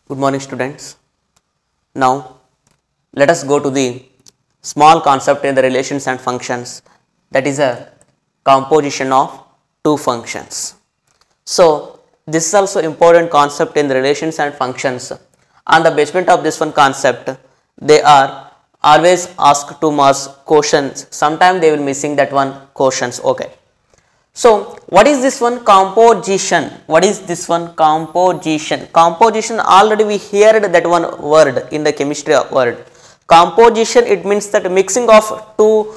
Good morning, students. Now, let us go to the small concept in the relations and functions, that is a composition of two functions. So, this is also important concept in the relations and functions. On the basement of this one concept, they are always asked to mass quotients. Sometimes they will missing that one quotients. Okay. So, what is this one composition? What is this one composition? Composition, already we heard that one word in the chemistry word. Composition, it means that mixing of two,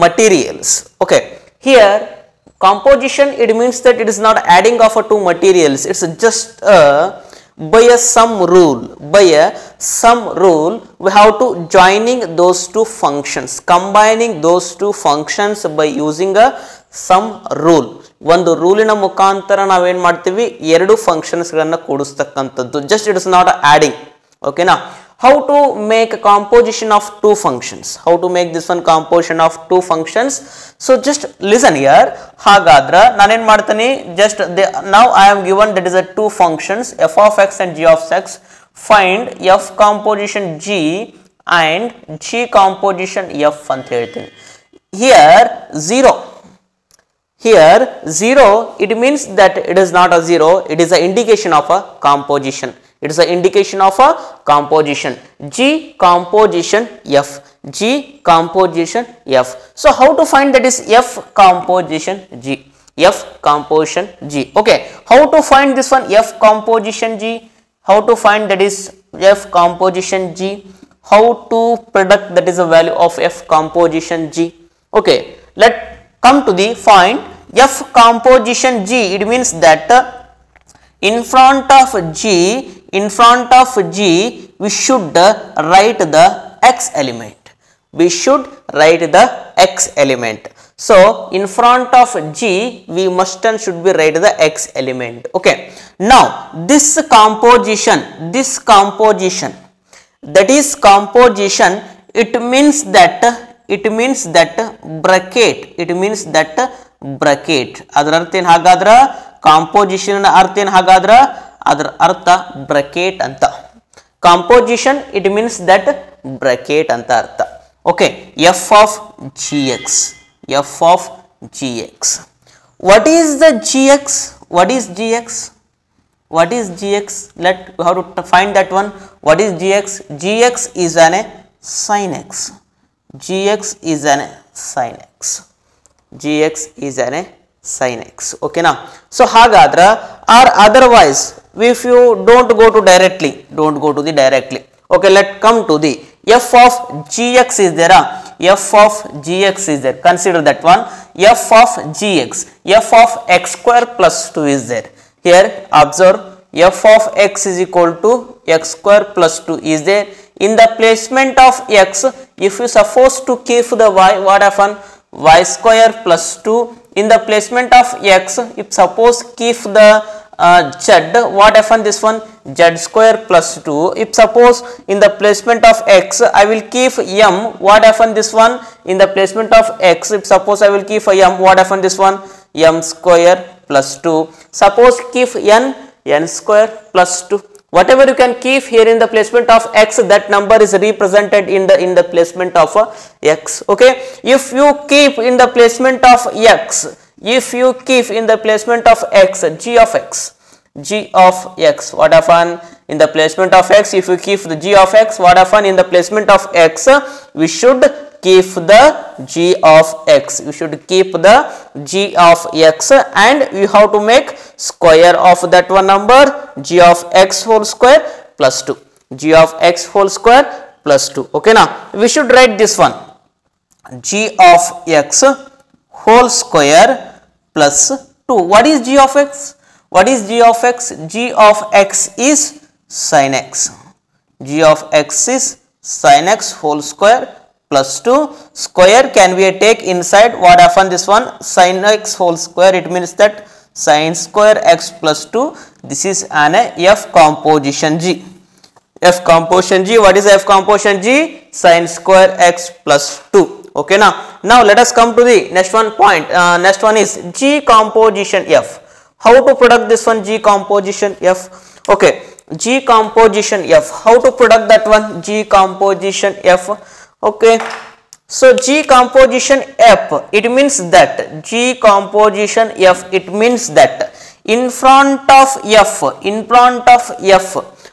materials. Okay. Here, composition, it means that it is not adding of two materials. It's just by some rule we have to joining those two functions, combining those two functions by using a some rule. ಒಂದು ರೂಲಿನ ಮುಖಾಂತರ ನಾವೇನು ಮಾಡ್ತೀವಿ, ಎರಡು functions ಗಳನ್ನ ಕೂಡಿಸ್ತಕ್ಕಂಥದ್ದು. Just it is not adding. ಓಕೆನಾ? How to make a composition of two functions? How to make this one composition of two functions? So just listen here. Hagadra nanen ಮಾಡ್ತೀನಿ, just now I am given that is a two functions f of x and g of x. Find f composition g and g composition f ಅಂತ ಹೇಳ್ತೀನಿ. Here 0, it means that it is not a 0, it is an indication of a composition. It is an indication of a composition. G composition f. G composition f. So how to find that is f composition g? F composition g. Okay. How to find this one f composition g? How to find that is f composition g? How to predict that is the value of f composition g? Okay. Let come to the find f composition g. It means that in front of g we should write the x element. We should write the x element. So in front of g we must and should be write the x element. Okay. Now this composition, that is composition, it means that bracket. ಅದರ ಅರ್ಥ ಏನು ಹಾಗಾದ್ರೆ? Composition ಅರ್ಥ ಏನು ಹಾಗಾದ್ರೆ? ಅದರ ಅರ್ಥ bracket ಅಂತ. Composition it means that bracket ಅಂತ ಅರ್ಥ. Okay. f of gx. What is the gx? What is gx? Let we have to find that one. What is gx? Gx is an sin x. Okay na? So hagadra, or otherwise if you don't go to directly. Okay, let come to the f of gx is there. Consider that one. F of gx, f of x square plus 2 is there. Here observe, f of x is equal to x square plus 2 is there. In the placement of x, if you suppose to keep the y, what happen? Y square plus 2. In the placement of x, if suppose keep the z, what happen this one? Z square plus 2. If suppose in the placement of x I will keep m, what happen this one? In the placement of x, if suppose I will keep m, what happen this one? M square plus 2. Suppose keep n square plus 2. Whatever you can keep here in the placement of x, that number is represented in the placement of x. Okay. If you keep in the placement of x, g of x, what happen in the placement of x? If you keep the g of x, what happen in the placement of x? We should keep the g of x. And we have to make square of that one number, g of x whole square plus 2. Okay now, we should write this one, g of x whole square plus 2. What is g of x? G of x is sin x. Whole square plus 2. Square can be take inside, what happen this one? Sin x whole square, it means that sin square x plus 2. This is an f composition g. What is f composition g? Sin square x plus 2. Okay now let us come to the next one point. Next one is g composition f. How to product this one? G composition F. Okay, G composition F. How to product that one? G composition F. Okay, so G composition F, it means that G composition F, it means that in front of F,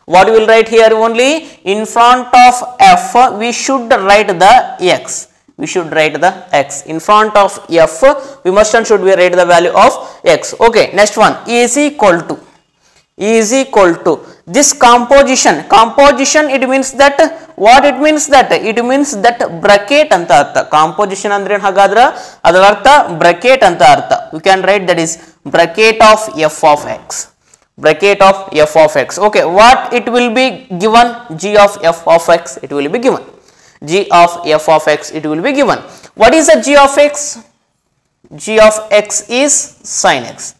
what we will write here? Only in front of F we should write the X. We should write the X. In front of F we must and should we write the value of X. Okay, next one is equal to this composition. It means that what it means? That it means that bracket anta artha. Composition andre hagadra adar artha bracket anta artha. We can write that is bracket of F of X. Bracket of F of X. Okay, what it will be given? G of F of X, it will be given. G of F of X, it will be given. What is the G of X? G of X is sin X.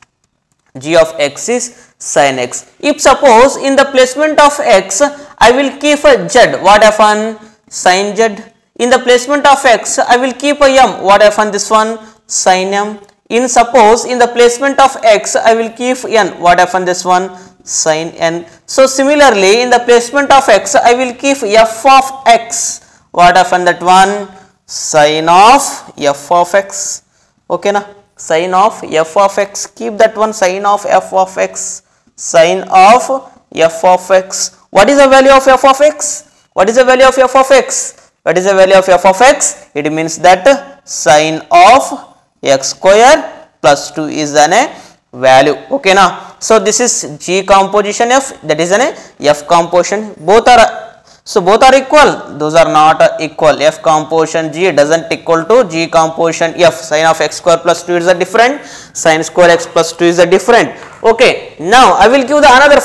G of X is sin X. If suppose in the placement of X I will keep a Z, what happen? Sin Z. In the placement of X I will keep a M, what happen? This one? Sin M. In suppose in the placement of X I will keep N, what happen? This one? Sin N. So similarly in the placement of X I will keep F of X, what happen? That one? Sin of F of X. Okay na? Sin of F of X, keep that one, sin of F of X, sin of F of X. What is the value of F of X? What is the value of F of X? What is the value of F of X? It means that sin of X square plus 2 is an value. Okay na? So this is G composition F, that is an F composition. Both are equal? Those are not equal. F composition G doesn't equal to G composition F. Sin of X square plus 2 is a different, sin square X plus 2 is a different. Okay, now I will give the another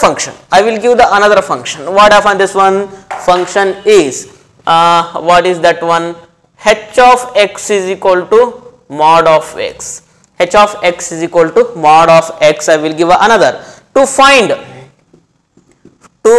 function. What happen? This one function is what is that one? H of X is equal to mod of X. H of X is equal to mod of X. I will give another. To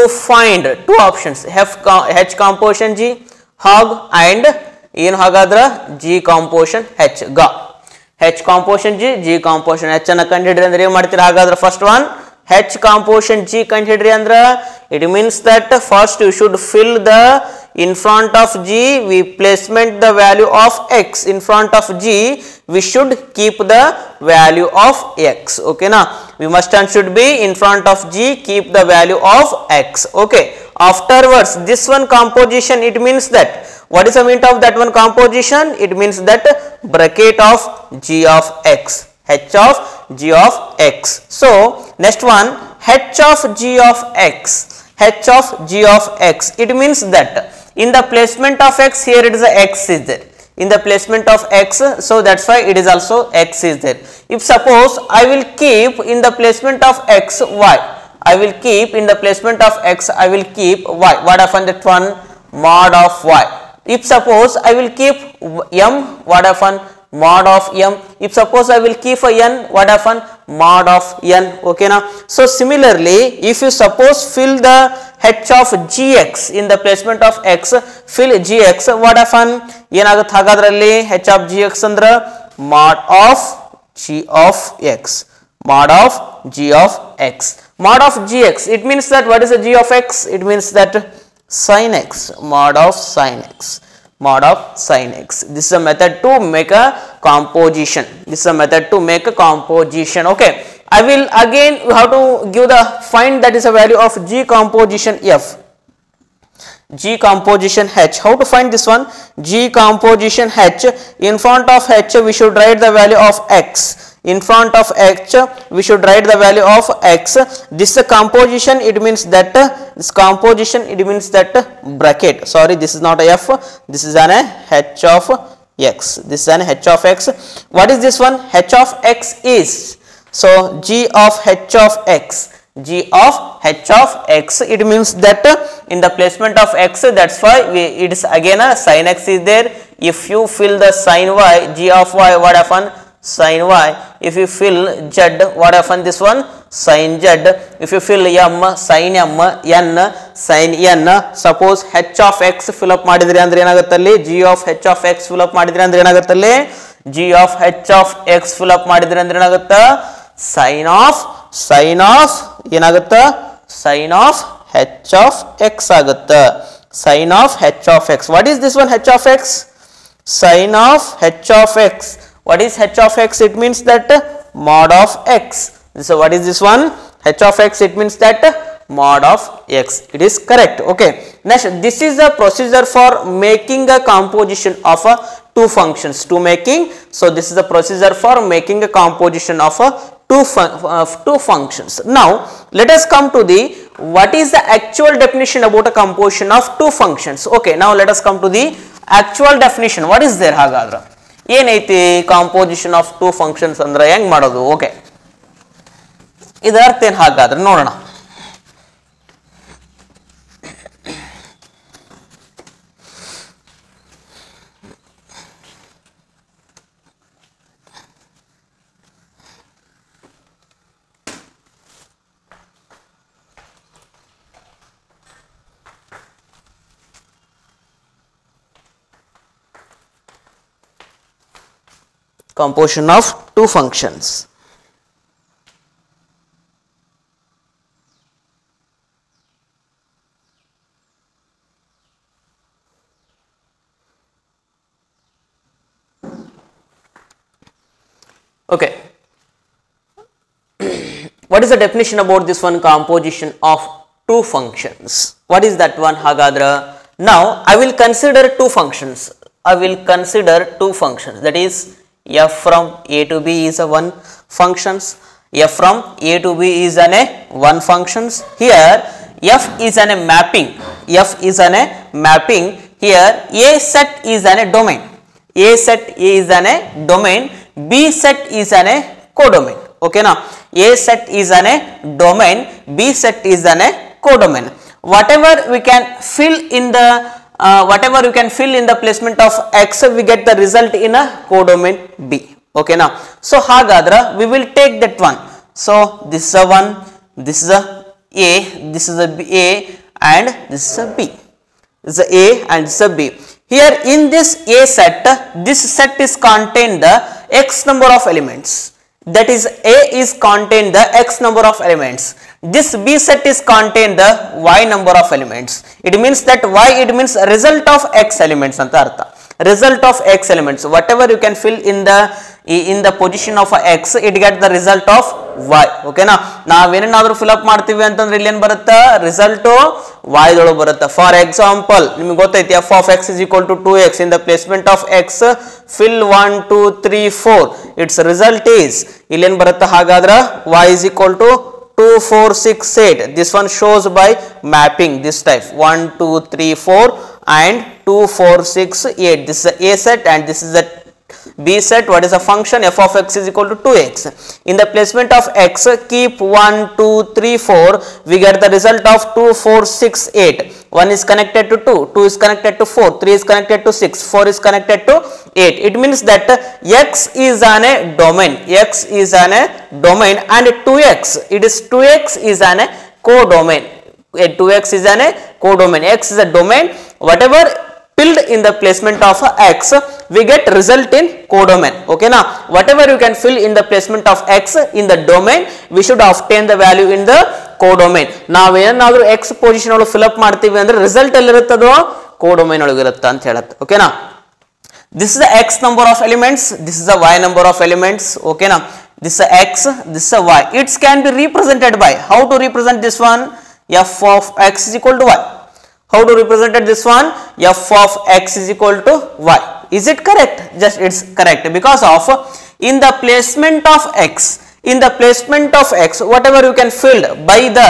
find two options, H composition G hog and in hagadra G composition H ga. H composition G composition H anna consider andre em martira hagadra? First one H composition G consider andre, it means that first you should fill the in front of G, we placement the value of X. In front of G we should keep the value of X. Okay na? We must and should be in front of G, keep the value of X. Okay, afterwards this one composition, it means that what is the meaning of that one composition? It means that bracket of G of X, H of G of X. So next one H of G of X, H of G of X, it means that in the placement of X, here it is a X is there. In the placement of X, so that's why it is also X is there. If suppose I will keep in the placement of X Y, I will keep in the placement of X, I will keep Y, what happen? That one? Mod of Y. If suppose I will keep M, what happen? Mod of M. If suppose I will keep a N, what happen? Mod of N. Okay na? So similarly, if you suppose fill the H of Gx in the placement of X, fill Gx, what happen? Yenagutte hagadralli H of Gx andra mod of G of X. Mod of G of X. Mod of Gx, it means that what is the G of X? It means that sin X. Mod of sin X. Mod of sin X. This is a method to make a composition. Okay. I will again, you have to give the find that is a value of G composition F. G composition H. How to find this one? G composition H. In front of H we should write the value of X. In front of H we should write the value of X. This is a composition, it means that this composition, it means that bracket. Sorry, this is not a F. This is an H of X. This is an H of X. What is this one? H of X is, so G of H of X, G of H of X, it means that in the placement of X, that's why it is again a sin X is there. If you fill the sin Y, G of Y, what happen? Sin Y. If you fill Z, what happen? This one? Sin Z. If you fill M, sin M, N, sin N. Suppose H of X fill up madidre andre enagutte? G of H of X fill up madidre andre enagutte? G of H of X fill up madidre andre enagutte? sin of ಏನಾಗುತ್ತೆ sin of h of x ಆಗುತ್ತೆ sin of h of x. What is this one h of x? Sin of h of x. What is h of x? It means that mod of x. So what is this one? H of x, it means that mod of x. It is correct. Okay. Next, this is the procedure for making a composition of two functions. So this is the procedure for making a composition of two functions. Now let us come to the what is the actual definition about a composition of two functions. Okay. Now let us come to the actual definition. What is there ಹಾಗಾದ್ರೆ ಏನೈತಿ composition of two functions ಅಂದ್ರೆ ಹೆಂಗ್ ಮಾಡೋದು? Okay. ಇದರ ಅರ್ಥ ಏನು ಹಾಗಾದ್ರೆ ನೋಡೋಣ. Composition of two functions. Okay. What is the definition about this one composition of two functions? What is that one hagadra? Now I will consider two functions. That is f from a to b is a one functions. F from a to b is an a one functions. Here f is an a mapping. Here a set is an a domain. B set is an a codomain. Okay now a set is an a domain, b set is an a codomain. Whatever we can fill in the placement of x, we get the result in a codomain b. Okay now, so hagadra we will take that one. So this is a 1, this is a a, this is a b, a and this is a b. This is a a and this is a b. Here in this a set, this set is contained the x number of elements. That is a is contained the x number of elements. This b set is contained the y number of elements. It means that y, it means result of x elements anta artha. Result of x elements, whatever you can fill in the position of x, it get the result of y. Okay na, ನಾವು ಏನನ್ನಾದರೂ fill up ಮಾಡ್ತೀವಿ ಅಂತಂದ್ರೆ ಇಲ್ಲಿ ಏನು ಬರುತ್ತೆ, result y ದೊಳಗೆ ಬರುತ್ತೆ. For example, ನಿಮಗೆ ಗೊತ್ತೈತಿ f of x is equal to 2x. in the placement of x, fill 1 2 3 4, its result is ಇಲ್ಲಿ ಏನು ಬರುತ್ತೆ ಹಾಗಾದ್ರೆ y is equal to 2 4 6 8. This one shows by mapping this type 1 2 3 4 and 2 4 6 8. This is the a set and this is the b set. What is a function? F of x is equal to 2x. In the placement of x, keep 1 2 3 4, we get the result of 2 4 6 8. 1 is connected to 2, 2 is connected to 4, 3 is connected to 6, 4 is connected to 8. It means that x is an a domain, and 2x, it is 2x is an a codomain. 2x is an a codomain. X is a domain. Whatever filled in the placement of x, we get result in codomain. Okay now, whatever you can fill in the placement of x in the domain, we should obtain the value in the codomain. ನಾವು ಏನಾದರೂ x position ಒಳಗೆ fill up ಮಾಡ್ತೀವಿ ಅಂದ್ರೆ result ಎಲ್ಲಿರುತ್ತದೋ codomain ಒಳಗೆ ಇರುತ್ತೆ ಅಂತ ಹೇಳುತ್ತೆ. Okay now, this is the x number of elements, this is the y number of elements. Okay now, this is a x, this is a y. It can be represented by, how to represent this one? F of x is equal to y. How to represent this one? F of x is equal to y. Is it correct? Just it's correct because of in the placement of x, whatever you can fill by the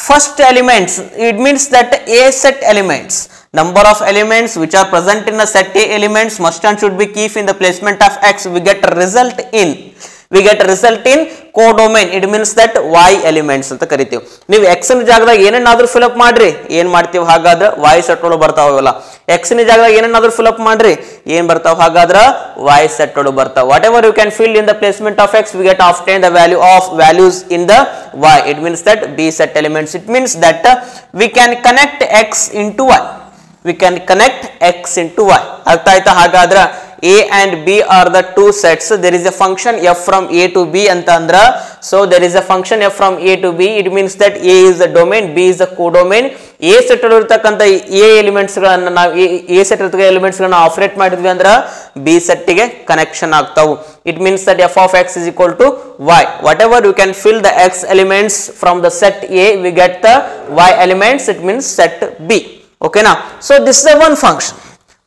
first elements, it means that a set elements, number of elements which are present in the set A elements must and should be keep in the placement of x. We get a result in codomain. It means that y elements ಅಂತ ಕರಿತೀವಿ. ನೀವು x ನ ಜಾಗದಾಗ ಏನನ್ನಾದರೂ fill up ಮಾಡ್ರಿ, ಏನು ಮಾಡ್ತೀವಿ ಹಾಗಾದ್ರೆ y set ಒಳಗೆ ಬರ್ತಾವಲ್ಲ. x ನ ಜಾಗದಾಗ ಏನನ್ನಾದರೂ fill up ಮಾಡ್ರಿ, ಏನು ಬರ್ತಾವ ಹಾಗಾದ್ರೆ y set ಒಳಗೆ ಬರ್ತಾವ. Whatever you can fill in the placement of x, we get obtain the values in the y. It means that b set elements. It means that we can connect x into y. ಅರ್ಥ ಆಯ್ತಾ? ಹಾಗಾದ್ರೆ A and B are the two sets. There is a function f from A to B anta andra. So there is a function f from A to B. It means that A is the domain, B is the codomain. A set ಇರತಕ್ಕಂತ A elements ಗಳನ್ನು ನಾವು A set ಇರತಕ್ಕ elements ಗಳನ್ನು operate ಮಾಡಿದ್ವಿ ಅಂದ್ರೆ B set ಗೆ connection ಆಗ್ತಾವು. It means that f of x is equal to y. Whatever you can fill the x elements from the set A, we get the y elements. It means set B. Okay now. So this is a one function.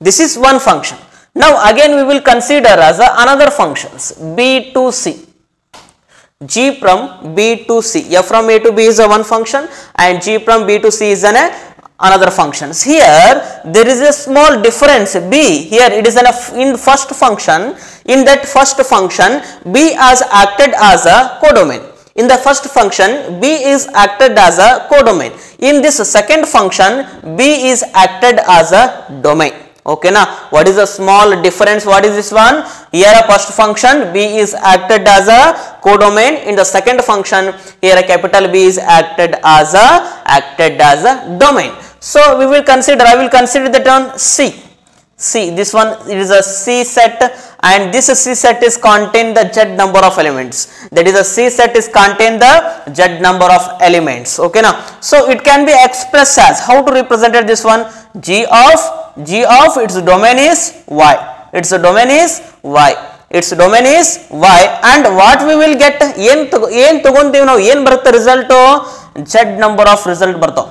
This is one function. Now again we will consider as another functions B to C. G from B to C. F from A to B is a one function and G from B to C is another functions. Here there is a small difference. B here it is in first function. In that first function B has acted as a codomain. In the first function B is acted as a codomain. In this second function B is acted as a domain. Okay now, what is the small difference? What is this one? Here a first function B is acted as a codomain. In the second function here a capital B is acted as a domain. So we will consider, I will consider the term C. C, this one it is a C set and this C set is contain the z number of elements. That is a C set is contain the z number of elements. Okay now, so it can be expressed as, how to represent this one? G of its domain is y. Its domain is y. Its domain is y and what we will get? ಏನು ತಗೊಂತೀವಿ ನಾವು, ಏನು ಬರುತ್ತೆ result? z number of result ಬರ್ತಾವ.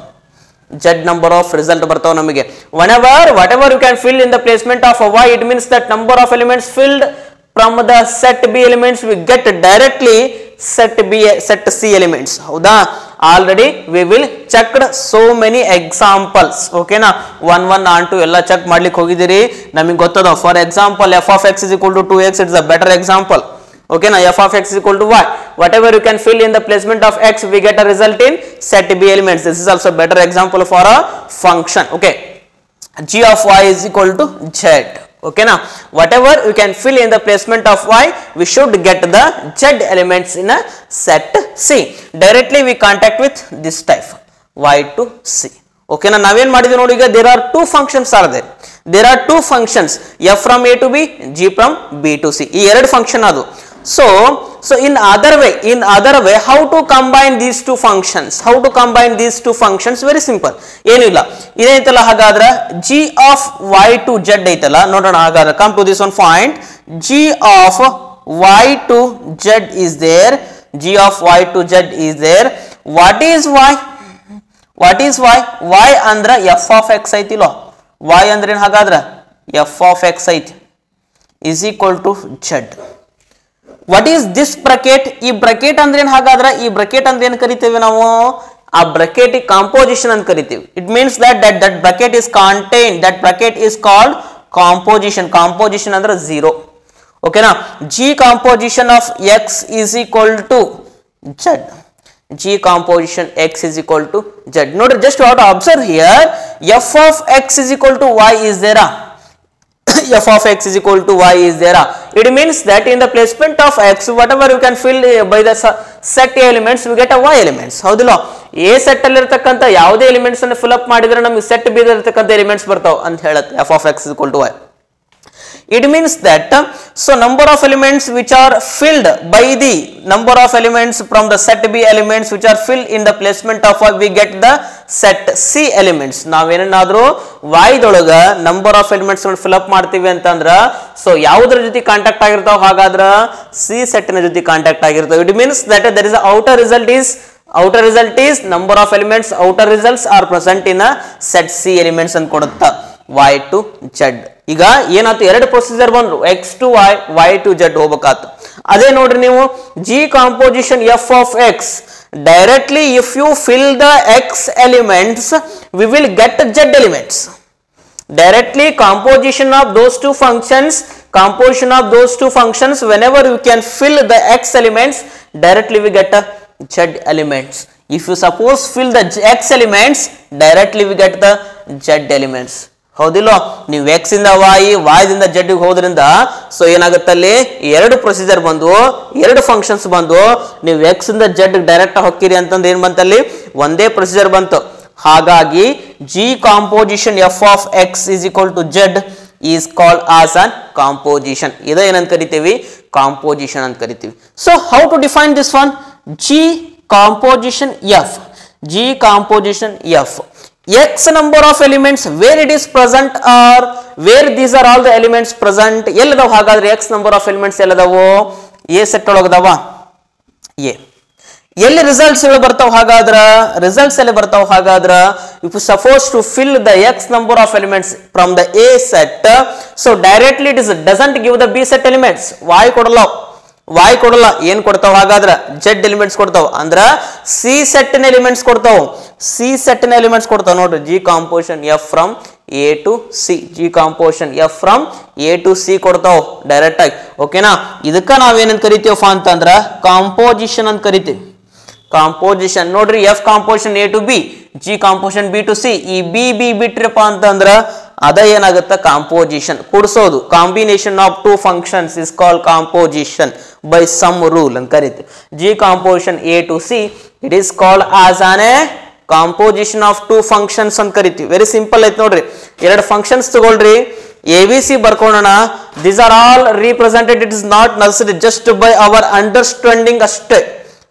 Z number of result ಬರ್ತಾವ ನಮಗೆ. Whatever you can fill in the placement of y, it means that number of elements filled from the set B elements we get directly set C elements. ಹೌದಾ? Already we will checked so many examples. Okay na, 1 and 2 ಎಲ್ಲ check ಮಾಡ್ಲಿಕ್ಕೆ ಹೋಗಿದ್ದೀರಿ, ನಮಗೆ ಗೊತ್ತದ. For example f of x is equal to 2x, it is a better example. Okay na, f of x is equal to y. Whatever you can fill in the placement of x, we get a result in set B elements. This is also a better example for a function. Okay, g of y is equal to z. Okay now, whatever you can fill in the placement of y, we should get the z elements in a set C. Directly we contact with this type y to C. Okay na, ನಾವೇನ್ ಮಾಡಿದ್ವಿ ನೋಡಿ, ಈಗ there are two functions are there. There are two functions, f from A to B, g from B to C. ಈ ಎರಡು function ಅದು. So in other way how to combine these two functions? How to combine these two functions? Very simple. ಏನು ಇಲ್ಲ, ಇದೈತಲ್ಲ, ಹಾಗಾದ್ರೆ g of y to z ಐತಲ್ಲ, ನೋಡೋಣ. ಹಾಗಾದ್ರೆ come to this one point. G of y to z is there. G of y to z is there. What is y? What is y? Y ಅಂದ್ರೆ f of x ಐತಿಲ್ಲ. y ಅಂದ್ರೆ ಏನು ಹಾಗಾದ್ರೆ? f of x ಐತಿ is equal to z. What is this bracket? ಈ bracket ಅಂದ್ರೆ ಏನು ಹಾಗಾದ್ರೆ? ಈ ಬ್ರಾಕೆಟ್ ಅಂದ್ರೆ ಏನು ಕರಿತೀವಿ ನಾವು? ಆ ಬ್ರಾಕೆಟ್ ಕಾಂಪೋಸಿಷನ್ ಅಂತ ಕರಿತೀವಿ. It means that bracket is contained. That bracket is called composition. Composition ಅಂದ್ರೆ 0. Okay na, g composition of x is equal to z. G composition x is equal to z. Note, just what to observe here, f of x is equal to y is there. F of x is equal to y is there. It means that in the placement of x, whatever you can fill by the set A elements, we get a y elements. ಹೌದಿಲ್ಲ? A set ಅಲ್ಲಿ ಇರತಕ್ಕಂತ ಯಾವುದೇ elements ಅನ್ನು fill up ಮಾಡಿದ್ರೆ ನಮಗೆ set B ದಲ್ಲಿ ಇರತಕ್ಕಂತ elements ಬರ್ತಾವ ಅಂತ ಹೇಳುತ್ತೆ f of x is equal to y. It means that so number of elements which are filled by the number of elements from the set B elements which are filled in the placement of y, we get the set C elements. ನಾವೇನಾದ್ರೂ y ದೊಳಗ number of elements fill up ಮಾಡ್ತೀವಿ ಅಂತಂದ್ರ so ಯಾವುದರ ಜೊತೆ contact ಆಗಿರ್ತಾವ? ಹಾಗಾದ್ರ C set ನ ಜೊತೆ contact ಆಗಿರ್ತಾವ. It means that there is a outer result is number of elements, outer results are present in a set C elements ಅಂತ ಕೊಡುತ್ತಾ y to z. ಈಗ ಏನಾಯ್ತು, ಎರಡು ಪ್ರೊಸೀಜರ್ ಬಂದ್ರು, x to y, y to z ಹೋಗಬೇಕಾಯ್ತು. ಅದೇ ನೋಡ್ರಿ ನೀವು g composition f of x, directly if you fill the x elements, we will get z elements. Directly composition of those two functions, whenever you can fill the x elements, directly we get z elements. If you suppose fill the x elements, directly we get the z elements. ಹೌದಿಲ್ಲ? ನೀವು x ಇಂದ y ದಿಂದ z ಗೆ ಹೋದ್ರಿಂದ so ಏನಾಗುತ್ತೆ, ಅಲ್ಲಿ ಎರಡು procedure ಬಂದು, ಎರಡು ಫಂಕ್ಷನ್ಸ್ ಬಂದು, ನೀವು x ಇಂದ z ಡೈರೆಕ್ಟ್ ಹೋಗ್ತೀರಿ ಅಂತಂದ್ರೆ ಏನು ಬಂತಲ್ಲಿ? ಒಂದೇ ಪ್ರೊಸೀಜರ್ ಬಂತು. ಹಾಗಾಗಿ g composition f of x is equal to z is called as an composition. ಇದು ಏನಂತ ಕರಿತೀವಿ? Composition ಅಂತ ಕರಿತೀವಿ. So how to define this one? G composition F. G composition F. X number of elements where it is present or where these are all the elements present. ಎಲ್ಲದಾವ ಹಾಗಾದ್ರೆ X number of elements ಎಲ್ಲದಾವು? A set ಒಳಗದಾವ? A. ಎಲ್ಲಿ results ಬರ್ತಾವ ಹಾಗಾದ್ರ? Results ಎಲ್ಲಿ ಬರ್ತಾವ ಹಾಗಾದ್ರ? if you supposed to fill the X number of elements from the A set, so directly it is doesn't give the B set elements. Why ಕೊಡಲ್ಲ? Y ಕೊಡಲ್ಲ. ಏನ್ ಕೊಡ್ತಾವ ಹಾಗಾದ್ರ? Z elements ಕೊಡ್ತಾವ. ಅಂದ್ರ C set ನ elements ಕೊಡ್ತಾವ. C set ನ elements ಕೊಡ್ತಾವ ನೋಡ್ರಿ. G composition F from A to C. G composition F from A to C ಕೊಡ್ತಾವ ಡೈರೆಕ್ಟ್ ಆಗಿ. ಓಕೆನಾ? ಇದಕ್ಕ ನಾವೇನಂತ ಕರಿತೀವಪ್ಪ ಅಂತಂದ್ರ ಕಾಂಪೋಸಿಷನ್ ಅಂತ ಕರಿತೀವಿ. ಕಾಂಪೋಸಿಷನ್ ನೋಡ್ರಿ, F composition A to B, G composition B to C. ಈ B ಬಿಟ್ರಪ್ಪ ಅಂತಂದ್ರ ಅದ ಏನಾಗುತ್ತೆ? ಕಾಂಪೋಸಿಷನ್. ಕೂಡಿಸೋದು. Combination of two functions is called composition by some rule ಅಂತ ಕರಿತೀವಿ. G composition A to C, it is called as an composition of two functions ಅಂತ ಕರಿತೀವಿ. Very simple ಐತಿ ನೋಡ್ರಿ. ಎರಡು ಫಂಕ್ಷನ್ಸ್ ತಗೊಳ್ರಿ, ABC ಬರ್ಕೊಳ್ಳೋಣ. These are all represented. It is not necessary, just by our understanding ಅಷ್ಟೇ.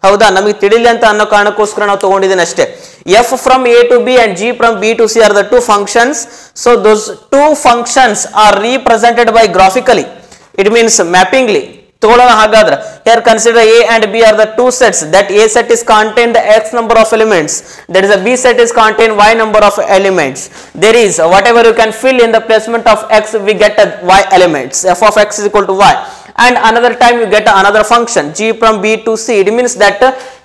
ಹೌದಾ? ನಮಗೆ ತಿಳಿಲಿ ಅಂತ ಅನ್ನೋ ಕಾರಣಕ್ಕೋಸ್ಕರ ನಾವು ತಗೊಂಡಿದ್ದೇನೆ ಅಷ್ಟೇ. F from A to B and G from B to C are the two functions. So those two functions are represented by graphically. It means mappingly. ತಗೊಳ್ಳೋಣ ಹಾಗಾದ್ರೆ. Here consider A and B are the two sets. That A set is contain the X number of elements. That is, a B set is contain Y number of elements. There is whatever you can fill in the placement of X, we get a Y elements. F of X is equal to Y. And another time you get another function G from B to C. It means that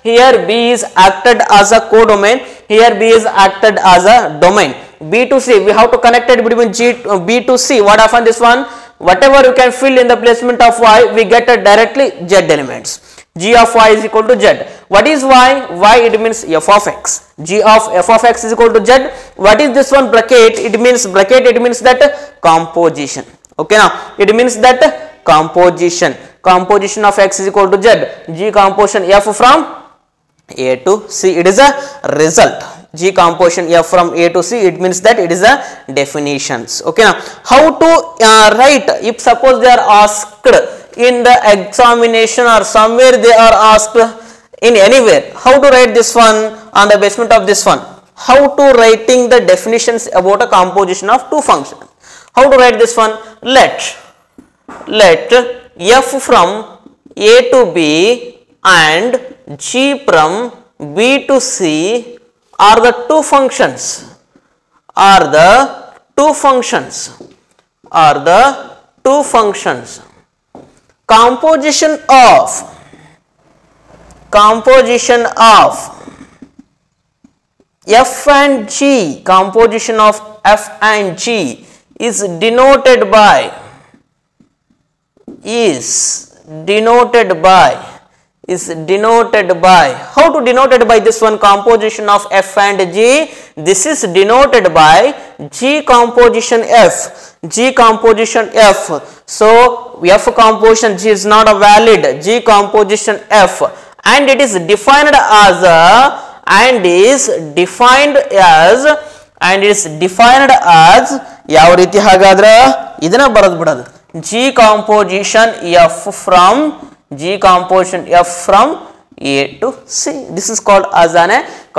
here B is acted as a codomain, here B is acted as a domain. B to C, we have to connect it between B to C. What happened this one? Whatever you can fill in the placement of Y, we get directly Z elements. G of Y is equal to Z. What is Y? Y, it means F of X. G of F of X is equal to Z. What is this one? Bracket. It means bracket. It means that composition. Okay, now it means that composition. Composition of X is equal to Z. G composition F from A to C. It is a result. G composition F from A to C. It means that it is a definitions. Okay, now how to write? If suppose they are asked in the examination or somewhere they are asked in anywhere, how to write this one on the basement of this one? How to writing the definitions about a composition of two functions? How to write this one? Let F from A to B and G from B to C are the two functions. Are the two functions. Are the two functions. Composition of F and G. Composition of F and G is denoted by how to denoted by this one? Composition of F and G, this is denoted by G composition F. G composition F. So F composition G is not a valid. G composition F, and it is defined as ಯಾವ ರೀತಿ ಹಾಗಾದ್ರೆ ಇದನ್ನ ಬರೆದು ಬಿಡೋದು. G composition F from A to C. This is called as a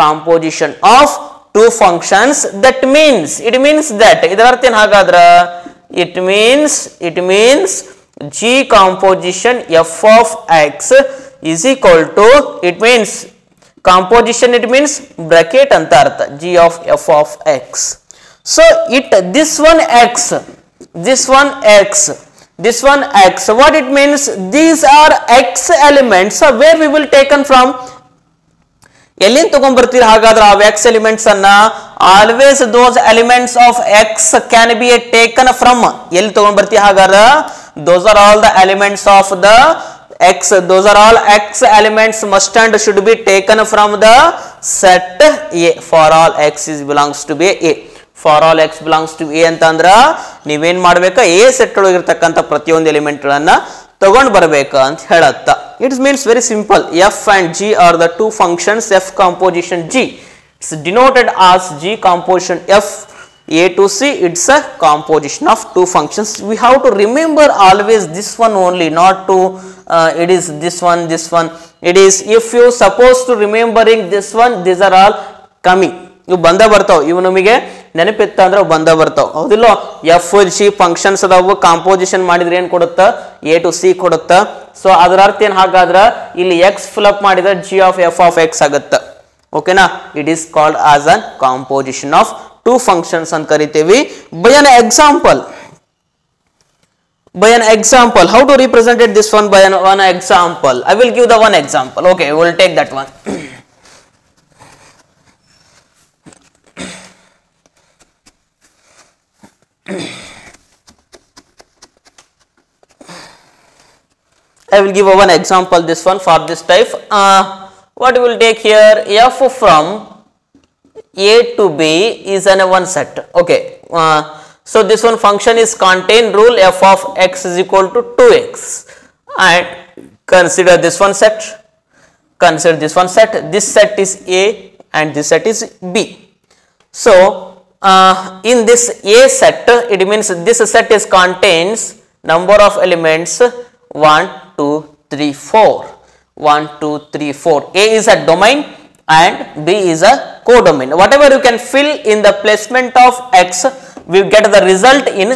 composition of two functions. That means, it means that ಇದರ ಅರ್ಥ ಏನು ಹಾಗಾದ್ರೆ? It means G composition F of X is equal to, it means composition, it means bracket ಅಂತ ಅರ್ಥ. G of F of X. So this one X, what it means? These are X elements. So where we will taken from? ಎಲ್ಲಿಂದ ತಗೊಂಡ್ಬರ್ತೀರಿ ಹಾಗಾದ್ರೆ ಆ X elements ಅನ್ನ? Always those elements of X can be taken from. ಎಲ್ಲಿ ತಗೊಂಡ್ಬರ್ತೀವಿ ಹಾಗಾದ್ರೆ? Those are all the elements of the X. Those are all X elements must and should be taken from the set A. For all X belongs to be A. For all X belongs to A ಅಂತಂದ್ರ ನೀವೇನ್ ಮಾಡ್ಬೇಕಾ? A set ಒಳಗಿರ್ತಕ್ಕಂಥ ಪ್ರತಿಯೊಂದು element ಗಳನ್ನ ತಗೊಂಡು ಬರಬೇಕು ಅಂತ ಹೇಳುತ್ತಾ. It means very simple. F and G are the two functions. F composition G, it's denoted as G composition F A to C, it's a composition of two functions. We have to remember always this one only, not to it is this one, it is, if you supposed to remembering this one, these are all coming, ಇವು ಬಂದ ಬರ್ತಾವ, ಇವು ನಮಗೆ ನೆನಪಿತ್ತ ಅಂದ್ರೆ ಬಂದ ಬರ್ತಾವ, ಹೌದಿಲ್ಲ. F G functions ಅದಾವು, ಕಾಂಪೋಸಿಷನ್ ಮಾಡಿದ್ರೆ ಏನು ಕೊಡುತ್ತಾ, ಎ ಟು ಸಿ ಕೊಡುತ್ತಾ. ಸೊ ಅದರ ಅರ್ಥ ಏನು, ಹಾಗಾದ್ರೆ ಇಲ್ಲಿ ಎಕ್ಸ್ ಫಿಲಪ್ ಮಾಡಿದ್ರೆ G of F of X ಆಗುತ್ತೆ. ಓಕೆನಾ, it is called as an composition of two functions ಅಂತ ಕರಿತೀವಿ. By an example, how to represent this one by one example? I will give the one example. Okay, we will take that one. I will give one example, this one for this type. What we will take here, f from A to B is an one set. Okay, so this one function is contain rule f of x is equal to 2x, and consider this one set, this set is A and this set is B. So in this A set, it means this set is contains number of elements 1 2 3 4. 1 2 3 4. A is a domain and B is a codomain. Whatever you can fill in the placement of x, we get the result in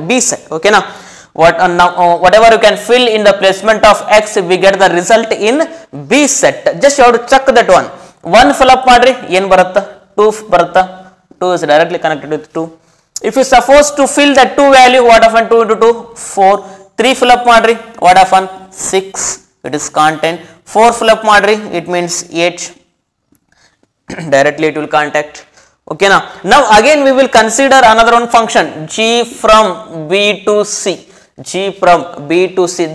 B set. Okay, now whatever you can fill in the placement of x, we get the result in B set. Just you have to check that one. 1 fill up madri yen barutta, 2 barutta, 2 is directly connected with 2. If you suppose to fill that 2 value, what happen, 2 into 2 4. 3 fill up madri, what happen, 6, it is content. 4 fill up madri, it means 8, directly it will contact. Okay, now again we will consider another one function, g from B to C.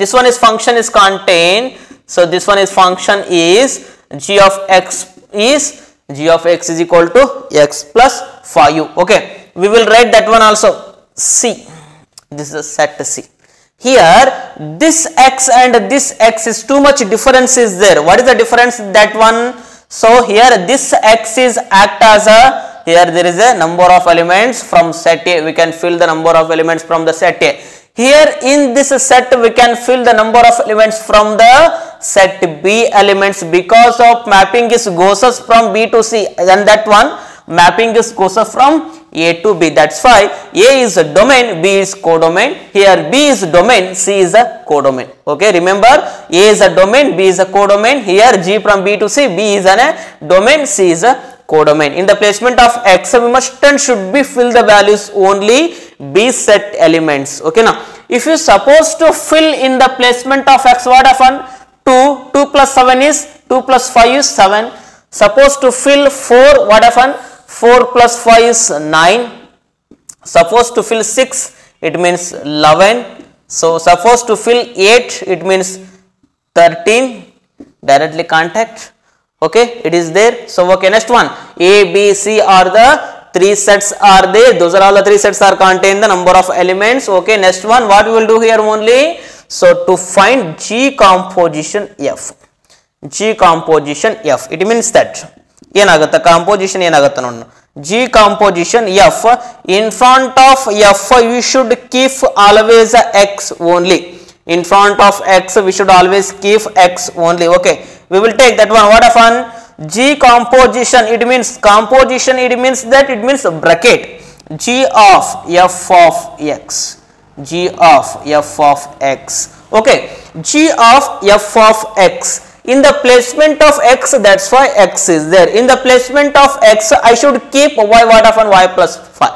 This one is function is contained, so this one is function is g of x is equal to x plus 5u. Okay, we will write that one also, C, this is a set C. Here this x and this x is too much difference is there. What is the difference, that one? So here this x is act as a, here there is a number of elements from set A, we can fill the number of elements from the set A. Here in this set we can fill the number of elements from the set B elements, because of mapping is goes from B to C, and that one mapping is goes from A to B. That's why A is a domain, B is codomain. Here B is domain, C is a codomain. Okay, remember A is a domain, B is a codomain. Here G from B to C, B is a domain, C is a codomain. In the placement of x, we must and should be fill the values only B set elements. Okay, now if you suppose to fill in the placement of x, what happen, 2 plus 7 is 2 plus 5 is 7. Suppose to fill 4, what happen, 4 plus 5 is 9. Suppose to fill 6, it means 11. So suppose to fill 8, it means 13. Directly contact. Okay, it is there. So okay, next one, A, B, C are the 3 sets are there. Those are all the 3 sets are contain the number of elements. Okay, next one, what we will do here only, so to find G composition F. It means that ಏನಾಗುತ್ತೆ, composition ಏನಾಗುತ್ತೆ ನೋಡಿ, G composition F, in front of F we should keep always x only. In front of x we should always keep x only. Okay, we will take that one. What happen, G composition, it means composition, it means that it means bracket, G of f of x, Okay, G of f of x. In the placement of x, that's why x is there. In the placement of x, I should keep y, what happen, y plus 5.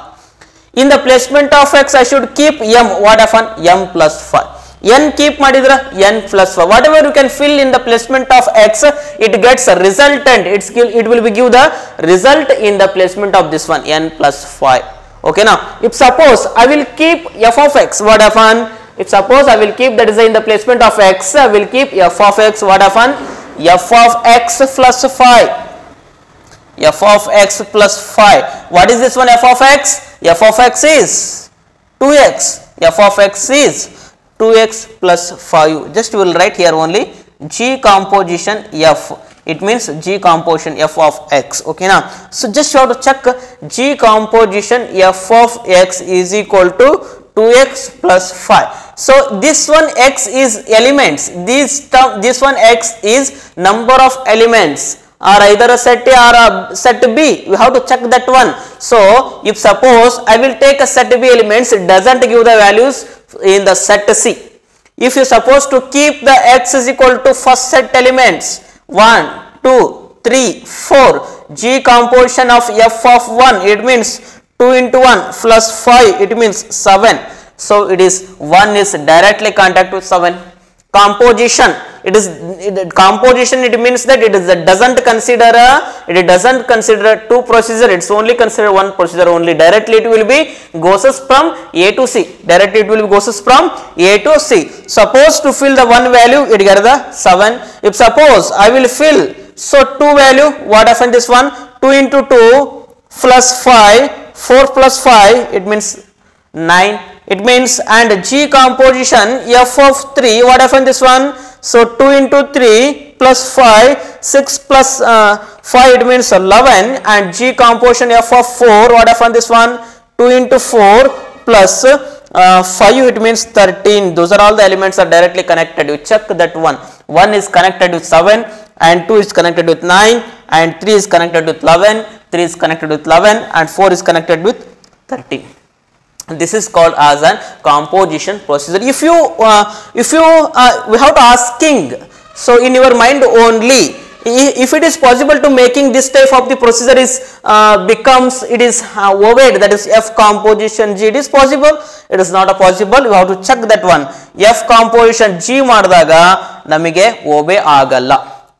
In the placement of x, I should keep m, what happen, m plus 5. N keep madidra, n plus 5. Whatever you can fill in the placement of x, it gets a resultant. It will give the result in the placement of this one, n plus 5. Okay, now if suppose I will keep f of x, what happen? If suppose I will keep, that is in the placement of x, I will keep f of x, what happen, f of x plus 5. F of x plus 5. What is this one, f of x? F of x is 2x. F of x is 2x plus 5. Just we will write here only G composition F. it means G composition f of x. Okay now, so just you have to check G composition f of x is equal to 2x plus 5. So this one x is elements, this one x is number of elements, or either a set A or a set B. We have to check that one. So if suppose I will take a set B elements, it doesn't give the values in the set C. If you suppose to keep the x is equal to first set elements 1, 2, 3, 4, G composition of f of 1, it means 2 into 1 plus 5, it means 7. So it is 1 is directly contact with 7. Composition, it means that it doesn't consider two procedure, it's only consider one procedure only. Directly it will be goes from A to C. Directly it will be goes from A to C. Suppose to fill the one value, it get the 7. If suppose I will fill, so 2 value, what happen this one? 2 into 2 plus 5, 4 plus 5, it means 9. It means, and G composition f of 3, what happened this one? So 2 into 3 plus 5, 6 plus 5, it means 11, and G composition f of 4, what happened this one? 2 into 4 plus 5, it means 13. Those are all the elements are directly connected. You check that one. 1 is connected with 7, and 2 is connected with 9, and 3 is connected with 11, 3 is connected with 11, and 4 is connected with 13. This is called as a composition procedure. If you we have to asking, so in your mind only, if it is possible to making this type of the procedure is becomes it is obeyed, that is f composition G, it is possible, it is not a possible. You have to check that one. F composition G ಮಾಡಿದಾಗ ನಮಗೆ obey ಆಗಲ್ಲ.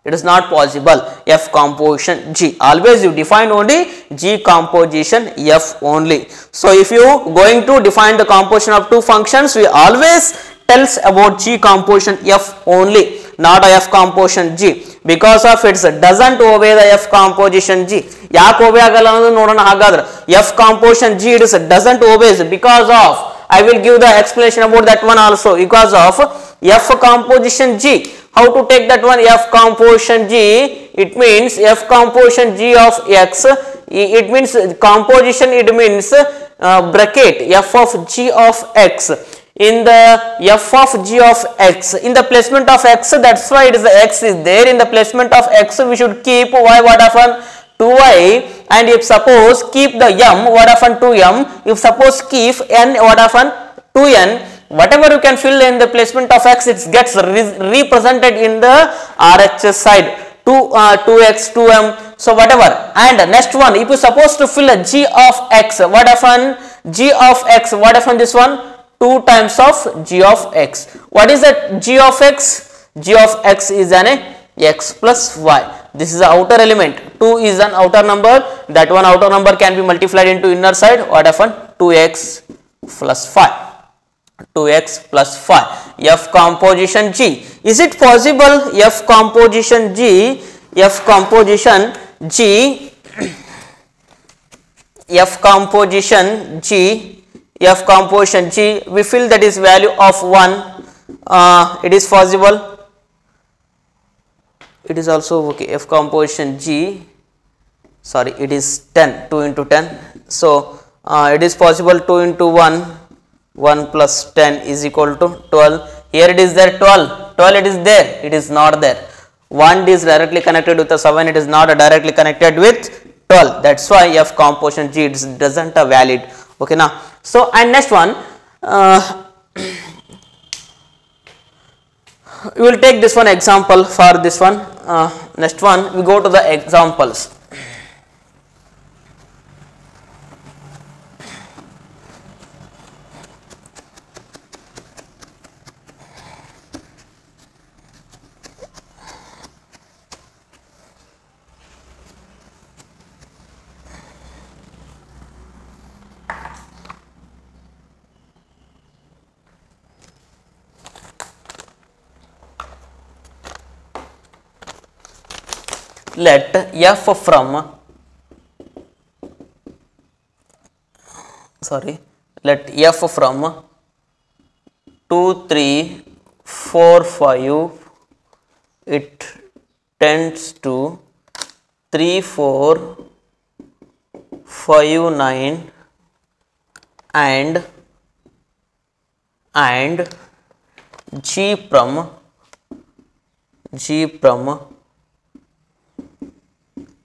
It is not possible. F composition G. Always you define only G composition F only. So if you going to define the composition of two functions, we always tells about G composition F only, not a F composition G. Because of it doesn't obey the F composition G. Yak obey agala annadu nodona hagadre. F composition G it is doesn't obey because of, I will give the explanation about that one also. Because of F composition G. How to take that one? F composition G, it means F composition G of x, it means composition, it means bracket F of G of x. In the F of G of x, in the placement of x, that's why it is the x is there. In the placement of x, we should keep y, what happen? 2y, and if suppose keep the m, what happen? 2m. If suppose keep n, what happen? 2n. Whatever you can fill in the placement of x, it gets represented in the RHS side. 2x, 2m, so whatever. And next one, if you suppose to fill a G of x, what happen? G of x, what happen this one? 2 times of G of x. What is that G of x? G of x is an x plus y. This is the outer element. 2 is an outer number. That one outer number can be multiplied into inner side. What happen? 2x plus 5. 2x plus 5. F composition G. Is it possible F composition G, F composition G, F composition G, F composition G, we feel that is value of 1, it is possible, it is also okay. F composition G, sorry, it is 10, 2 into 10, so it is possible 2 into 1, 1 plus 10 is equal to 12. Here it is there 12, 12 it is there, it is not there. 1 is directly connected with the 7, it is not directly connected with 12. That's why F composition G it doesn't valid. Okay now. So and next one, we will take this one example for this one. Next one, we go to the examples. Let f from, sorry, let f from 2, 3, 4, 5, it tends to 3, 4, 5, 9 and G from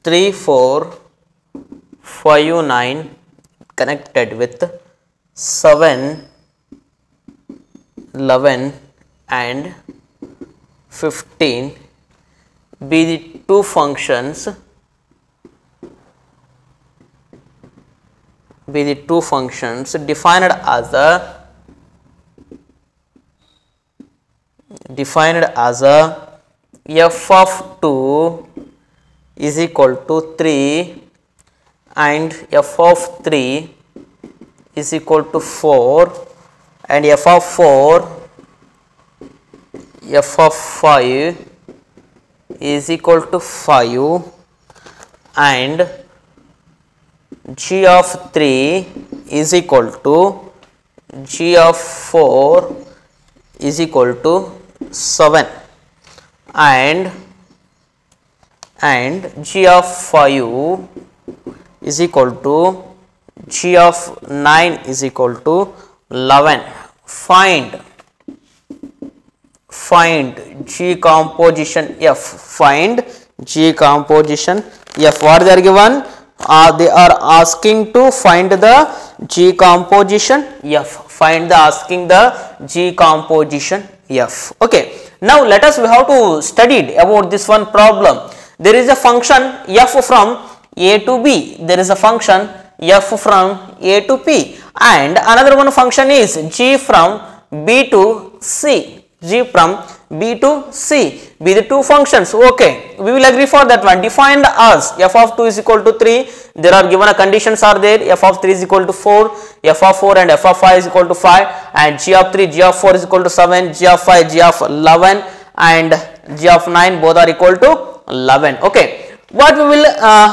3, 4, 5, 9 connected with 7, 11 and 15 be the two functions defined as a f of 2 is equal to 3 and f of 3 is equal to 4 and f of 4, f of 5 is equal to 5 and g of 3 is equal to g of 4 is equal to 7 and g of 5 is equal to g of 9 is equal to 11. Find G composition F. Find G composition F. What they are given? They are asking to find the G composition F. Asking the G composition F. Okay. Now let us, we have to study about this one problem. There is a function f from a to b. There is a function f from a to p, and another one function is g from b to c. G from b to c be the two functions. Okay, we will agree for that one. Defined as f of 2 is equal to 3. There are given a conditions are there. F of 3 is equal to 4, f of 4 and f of 5 is equal to 5, and g of 3, g of 4 is equal to 7, g of 5, g of 11 and g of 9 both are equal to 11. Okay, what we will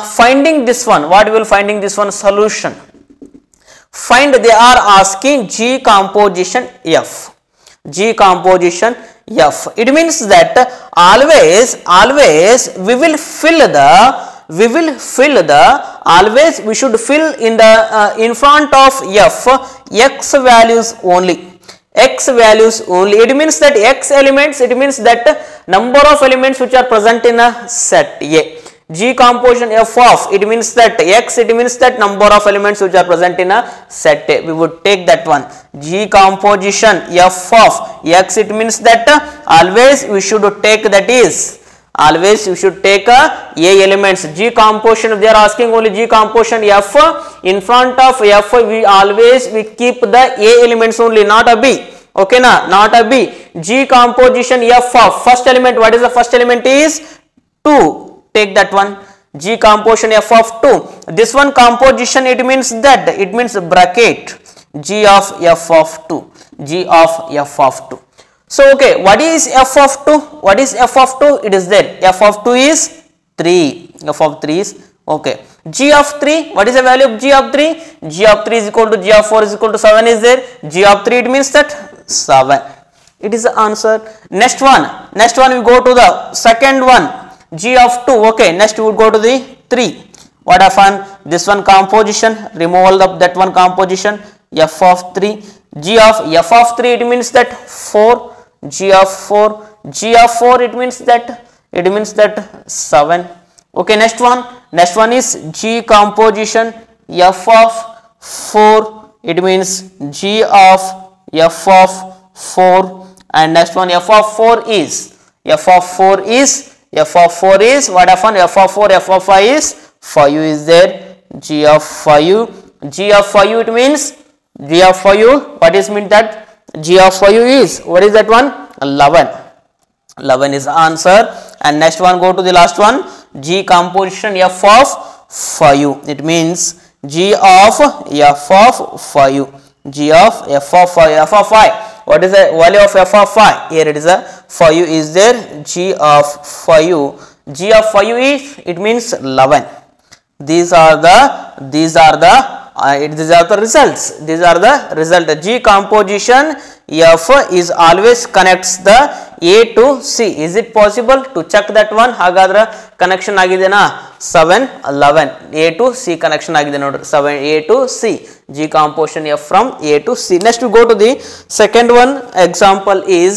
finding this one? Solution. Find, they are asking G composition F. G composition F. It means that always we should fill in the in front of F x values only. X values only. It means that x elements, it means that number of elements which are present in a set A. G composition F of, it means that x, it means that number of elements which are present in a set A. We would take that one. G composition F of x, it means that always we should take, that is, always you should take A elements. G composition, if they are asking only G composition F, in front of F we keep the A elements only, not a B. Okay na, not a B. G composition F of first element, what is the first element is 2. Take that one. G composition F of 2. This one composition, it means that, it means bracket G of F of 2. G of F of 2. So, okay, what is f of 2? What is f of 2? It is there. F of 2 is 3. F of 3 is, okay. G of 3, what is the value of G of 3? G of 3 is equal to G of 4 is equal to 7 is there. G of 3, it means that 7. It is the answer. Next one we go to the second one. G of 2, okay. Next we would go to the 3. What happened? This one composition, removal of that one composition, f of 3. G of f of 3, it means that 4. G of 4, G of 4, it means that 7. Okay, next one is G composition f of 4, it means G of f of 4, and next one f of 4 is what happened? F of 4, f of 5 is 5 is there. G of 5, it means G of 5, what is mean that? G of 5 is, what is that one? 11. 11 is the answer. And next one, go to the last one. G composition f of 5. It means G of f of 5. G of f of 5. F of 5. What is the value of f of 5? Here it is a 5 is there. G of 5. G of 5 is, it means 11. These are the results. These are the result. G composition F is always connects the A to C. Is it possible to check that one? ಹಾಗಾದ್ರೆ connection ಆಗಿದೆನಾ? 7 11 A to C connection ಆಗಿದೆ ನೋಡ್ರಿ. 7 A to C. G composition F from A to C. Next we go to the second one. Example is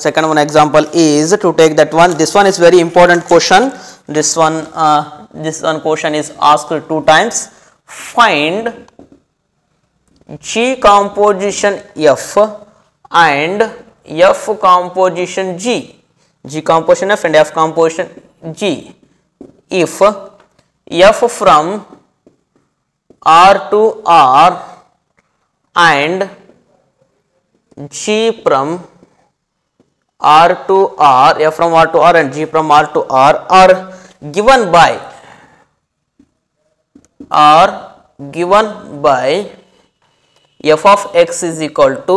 second one example is to take that one. This one is very important question. This one question is asked 2 times. Find G composition F and F composition G. G composition F and F composition G. If F from R to R and G from R to R, F from R to R and G from R to R are given by f of x is equal to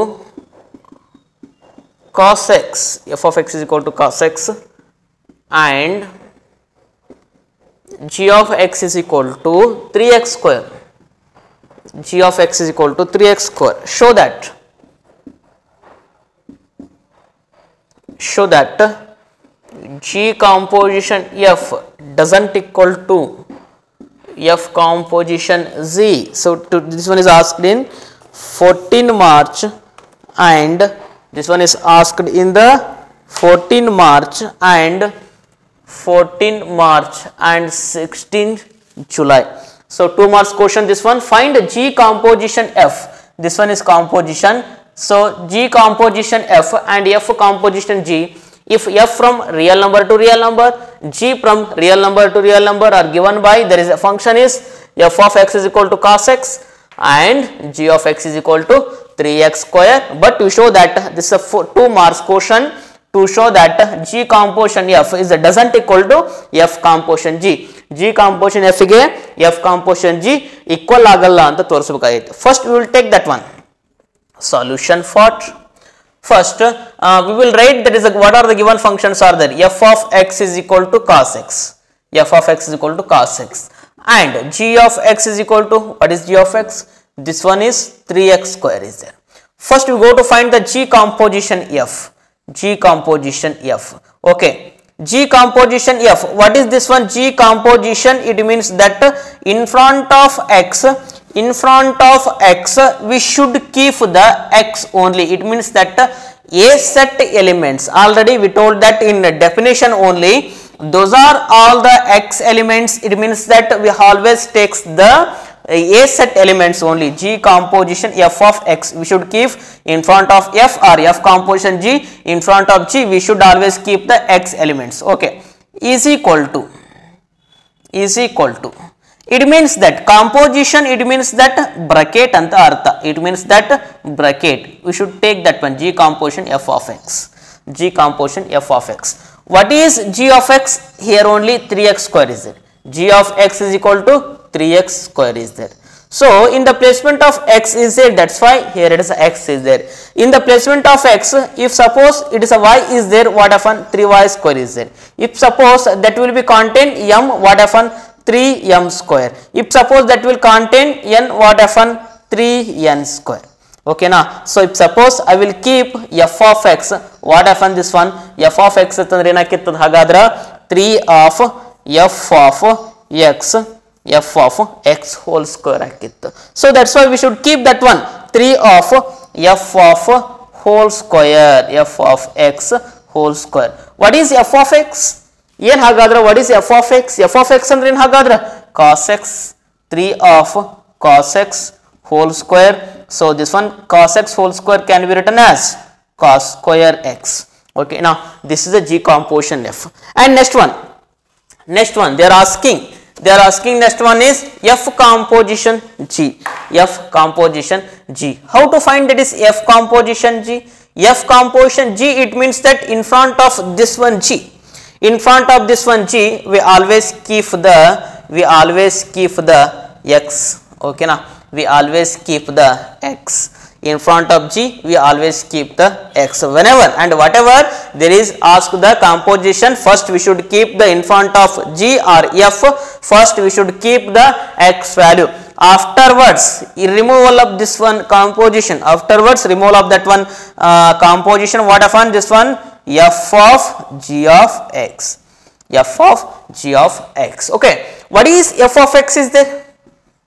cos x, f of x is equal to cos x and g of x is equal to 3x square, g of x is equal to 3x square. Show that G composition F doesn't equal to F composition Z. So this one is asked in 14 March and this one is asked in the 14 March and 16 July. So 2 marks question this one. Find G composition F. This one is composition. So G composition F and F composition G, if F from real number to real number, G from real number to real number are given by, there is a function is f of x is equal to cos x and g of x is equal to 3x square. But to show that this is a 2 marks question, to show that G composition F is doesn't equal to F composition G. G composition F ಗೆ F composition G equal ಆಗಲ್ಲ ಅಂತ ತೋರಿಸಬೇಕಾಗಿದೆ. First we will take that one. Solution for first we will write that is what are the given functions are there. F of x is equal to cos x, f of x is equal to cos x and g of x is equal to, what is g of x? This one is 3x square is there. First we go to find the G composition F. G composition F. Okay, G composition F. What is this one? G composition, it means that in front of x we should keep the x only. It means that a set elements, already we told that in definition only, those are all the x elements. It means that we always takes the a set elements only. G composition F of x we should keep in front of f, or f composition G in front of G we should always keep the x elements. Okay, is equal to, it means that composition, it means that bracket anta artha, it means that bracket, we should take that one. G composition F of x, G composition F of x. What is G of x? Here only 3x square is there. G of x is equal to 3x square is there. So in the placement of x is there, that's why here it is x is there. In the placement of x, if suppose it is a y is there, what often 3y square is there. If suppose that will be contain m, what often 3m square. If suppose that will contain n, what often 3n square. Okay na. So if suppose I will keep f of x, what often this one f of x ಅಂತಂದ್ರೆ ಏನಾಗಿತ್ತು ಹಾಗಾದ್ರೆ 3 of f of x whole square ಆಗಿತ್ತು. So that's why we should keep that one 3 of f of whole square, f of x whole square. What is f of x? ಏನ್ ಹಾಗಾದ್ರೆ what is f of x? f of x ಅಂದ್ರೆ ಏನ್ ಹಾಗಾದ್ರೆ cos x, 3 of cos x whole square. So this one cos x whole square can be written as cos square x. Okay, now this is the G composition F. And next one they are asking next one is F composition G. F composition G. How to find that is F composition G? F composition G, it means that in front of this one G, we always keep the we always keep the x. Okay na, we always keep the x in front of g, we always keep the x. Whenever and whatever there is asked the composition, first we should keep the in front of g or f, first we should keep the x value. Afterwards removal of this one composition, afterwards removal of that one composition, what happen, this one f of g of x, f of g of x. Okay, what is f of x is there?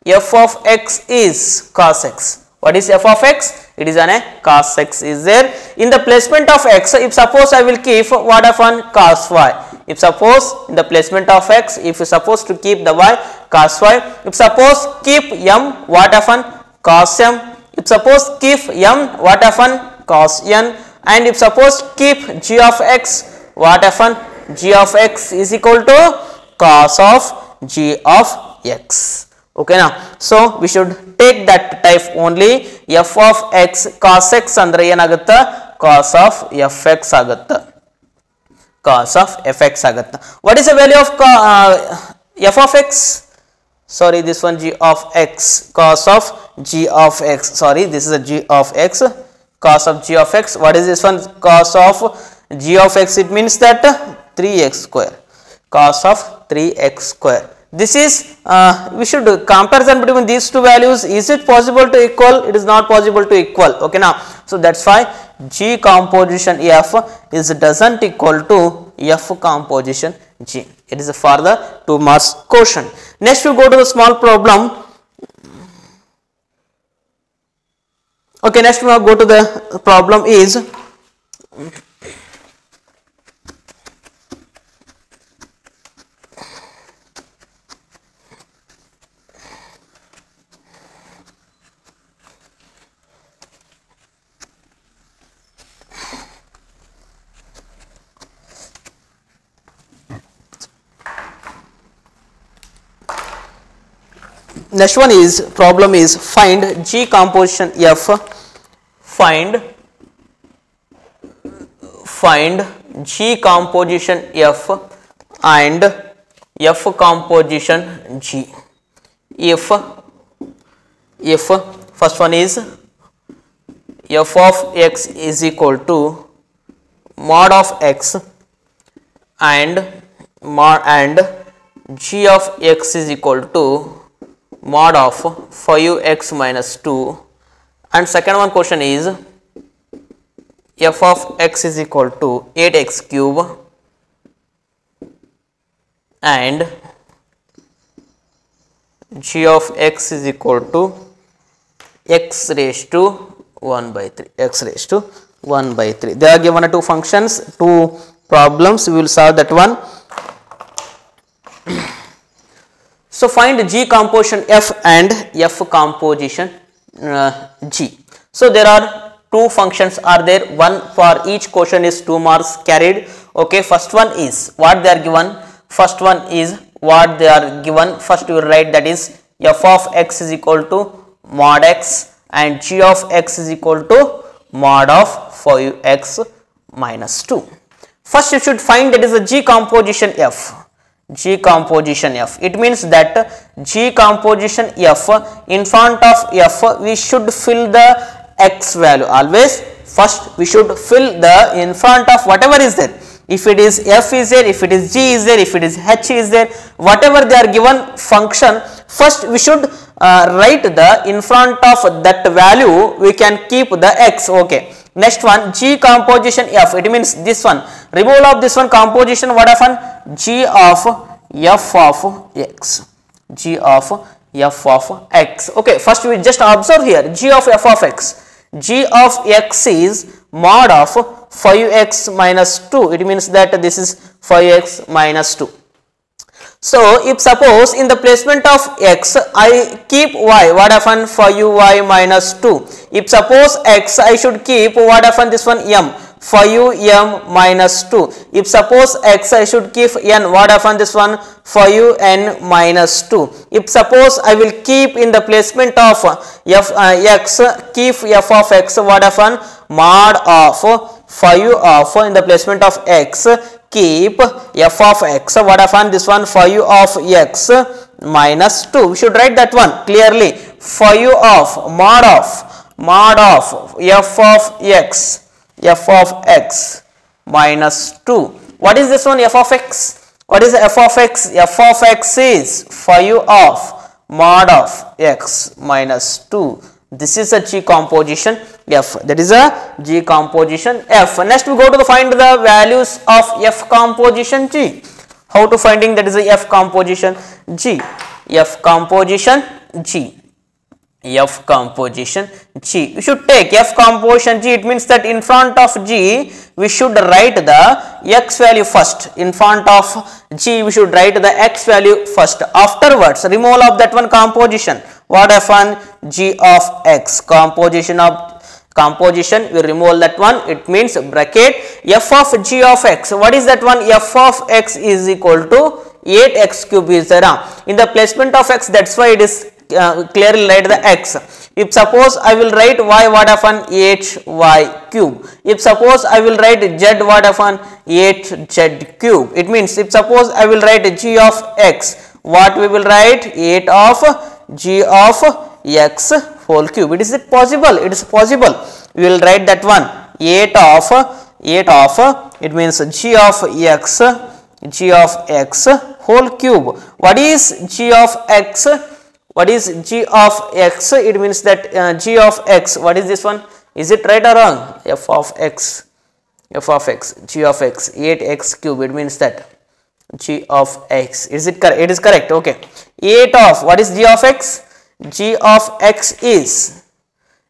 F of x is cos x. What is f of x? It is an cos x is there. In the placement of x, if suppose I will keep what happen, cos y. If suppose in the placement of x, if you suppose to keep the y, cos y. If suppose keep m, what happen, cos m. If suppose keep m, what happen, cos n. And if suppose keep g of x, what happen, g of x is equal to cos of g of x. Okay now, so we should take that type only. F of x cos x andre yenagutta, cos of fx agutta, cos of fx agutta. What is the value of f of x? Sorry, this one g of x, cos of g of x. Sorry, this is a g of x, cos of g of x. What is this one, cos of g of x? It means that 3x square, cos of 3x square. This is we should comparison between these two values. Is it possible to equal? It is not possible to equal. Okay now, so that's why g composition f is doesn't equal to f composition g. It is for the 2 marks question. Next we go to the small problem. Okay, next we go to the problem is next one is problem is find g composition f, find g composition f and f composition g. If first one is f of x is equal to mod of x and g of x is equal to mod of 5x minus 2, and second one question is f of x is equal to 8x cube and g of x is equal to x raised to 1 by 3, x raised to 1 by 3. They are given 2 functions, 2 problems, we will solve that one. So find g composition f and f composition g. So there are 2 functions are there, one for each question is 2 marks carried. Okay, first one is what they are given, first one is what they are given, first you will write that is f of x is equal to mod x and g of x is equal to mod of 5x minus 2. First you should find that is a g composition f. G composition f, it means that g composition f, in front of f we should fill the x value. Always first we should fill the in front of whatever is there. If it is f is there, if it is g is there, if it is h is there, whatever they are given function, first we should write the in front of that value, we can keep the x. Okay, next one g composition f, it means this one, removal of this one composition, what happen, g of f of x, g of f of x. Okay, first we just observe here g of f of x, g of x is mod of 5x minus 2, it means that this is 5x minus 2. So if suppose in the placement of x I keep y, what happen, 5y minus 2. If suppose x I should keep what happen, this one m, 5m minus 2. If suppose x I should keep n, what happen, this one 5n minus 2. If suppose I will keep in the placement of x, keep f of x, what happen, mod of 5 of in the placement of x, keep f of x, what happen this one, phi of x minus 2. We should write that one clearly. Phi of mod of f of x minus 2. What is this one, f of x? What is f of x? F of x is phi of mod of x minus 2. This is a G composition f. That is a G composition f. Next we go to find the values of f composition G. How to finding that is a f composition G? F composition G. F composition G. We should take f composition G. It means that in front of G we should write the x value first. In front of G we should write the x value first. Afterwards removal of that one composition. What happen? G of x. Composition we remove that one. It means bracket f of g of x. What is that one? F of x is equal to 8x cube is there. In the placement of x, that's why it is clearly write the x. If suppose I will write y, what happen? 8y cube. If suppose I will write z, what happen? 8z cube. It means if suppose I will write g of x, what we will write? 8 of g of x whole cube. It is possible. It is possible. We will write that one. 8 of it means g of x whole cube. What is g of x? What is g of x? It means that g of x. What is this one? Is it right or wrong? F of x, g of x, 8x cube. It means that g of x. Is it correct? It is correct. Okay. 8 of what is g of x? G of x is,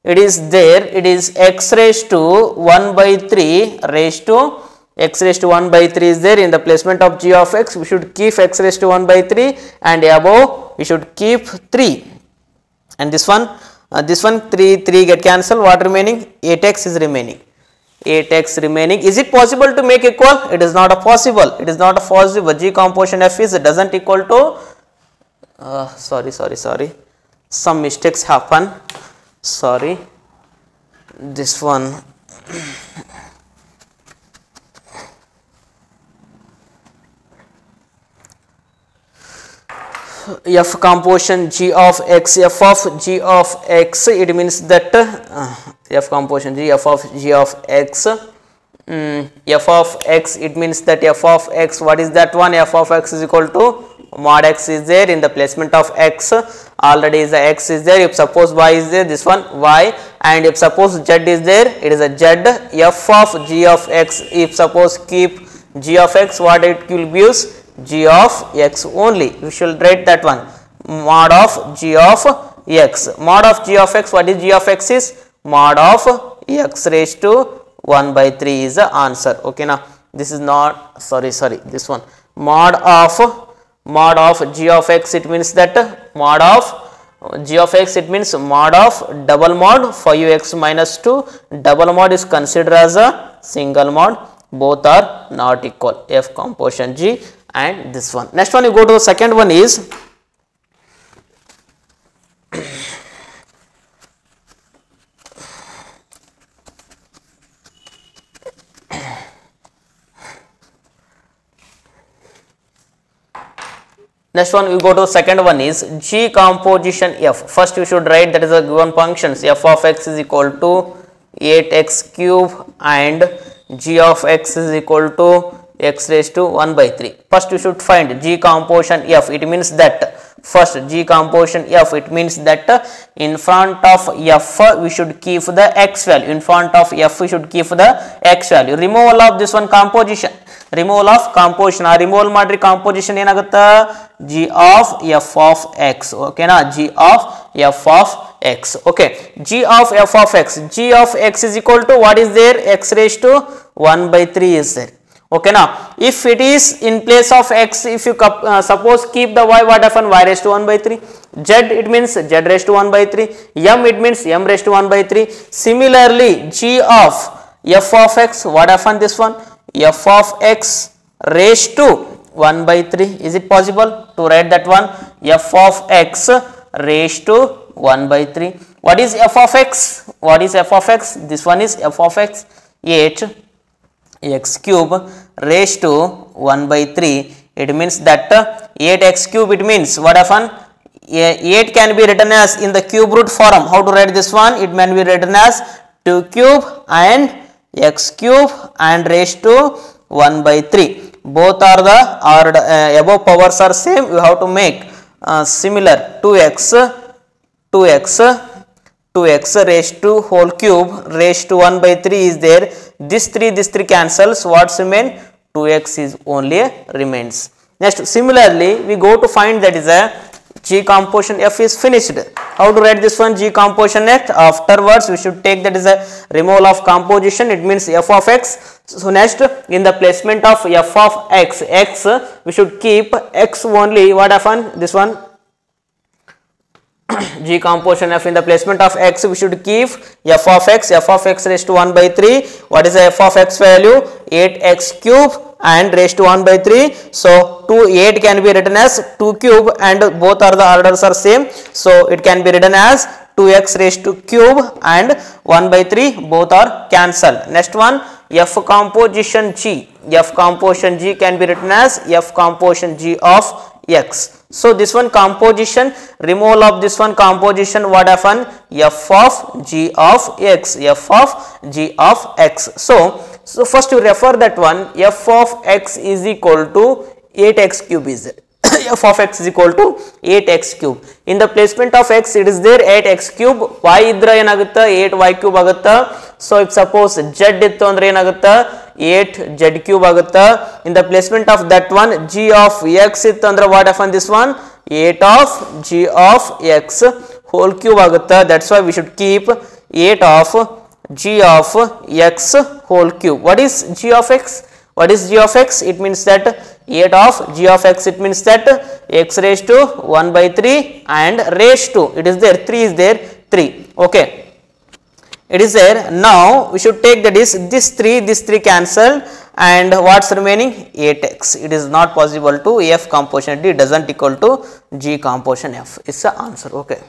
it is there. It is x raised to 1 by 3 raised to x raised to 1 by 3 is there. In the placement of g of x, we should keep x raised to 1 by 3, and above we should keep 3. And this one 3 get cancelled. What remaining? 8x is remaining. 8x remaining. Is it possible to make equal? It is not a possible. It is not a possible. G composition f is doesn't equal to. Sorry. Some mistakes happen. Sorry. This one. F composition g of x, f of g of x, it means that f composition g, f of g of x, f of x, it means that f of x, what is that one? F of x is equal to mod x is there. In the placement of x, already is the x is there. If suppose y is there, this one y, and if suppose z is there, it is a z. F of g of x, if suppose keep g of x, what it will be use? G of x only. We shall write that one. Mod of g of x. Mod of g of x. What is g of x is? Mod of x raised to 1 by 3 is the answer. Okay, now this is not, sorry, this one. Mod of g of x, it means that mod of g of x, it means mod of double mod phi x minus 2. Double mod is considered as a single mod. Both are not equal. F composition G and this one. Next one, you go to the second one is next one we go to the second one is G composition f. First you should write that is a given functions f of x is equal to 8x cube and g of x is equal to x raised to 1 by 3. First you should find G composition f. It means that first G composition f, it means that in front of f we should keep the x value. In front of f we should keep the x value. Removal of this one composition. Removal of composition. Removal madri composition yenagutta G of f of x. Okay na, G of f of x. Okay, G of f of x. G of x is equal to what is there? X raised to 1 by 3 is there. Okay, now if it is in place of x, if you suppose keep the y, what happen? Y raised to 1 by 3. Z, it means z raised to 1 by 3. M, it means m raised to 1 by 3. Similarly, G of f of x, what happen this one? F of x raised to 1 by 3. Is it possible to write that one? F of x raised to 1 by 3. What is f of x? What is f of x? This one is f of x 8. x cube raised to 1 by 3. It means that 8x cube, it means what often 8 can be written as in the cube root form. How to write this one? It may be written as 2 cube and x cube and raised to 1 by 3. Both are the above powers are same. You have to make similar 2x raised to whole cube raised to 1 by 3 is there. This 3 cancels. What's remain? 2x is only remains. Next, similarly, we go to find that is a G composition f is finished. How to write this one? G composition f. Afterwards, we should take that is a removal of composition. It means f of x. So next, in the placement of f of x, we should keep x only. What often? This one. G composition f, in the placement of x we should keep f of x raised to 1 by 3. What is the f of x value? 8x cube and raised to 1 by 3. So 8 can be written as 2 cube and both are the orders are same. So it can be written as 2x raised to cube and 1 by 3 both are cancelled. Next one, f composition G. F composition G can be written as f composition G of x. So this one composition, removal of this one composition, what happen? F of G of x, f of G of x. So first you refer that one, f of x is equal to 8x cube is there. F of x is equal to 8x cube. In the placement of x it is there 8x cube, y idra enagutta 8y cube agutta. So if suppose z ittu andre enagutta 8z cube agutta. In the placement of that one g of x ittu andre what happen this one? 8 of g of x whole cube agutta. That's why we should keep 8 of g of x whole cube. What is g of x? What is g of x? It means that 8 of g of x, it means that x raised to 1 by 3 and raised to, it is there 3 is there 3. Okay, it is there. Now we should take that is this 3 cancelled and what's remaining? 8x. It is not possible to f composition D doesn't equal to G composition f. It's the answer. Okay.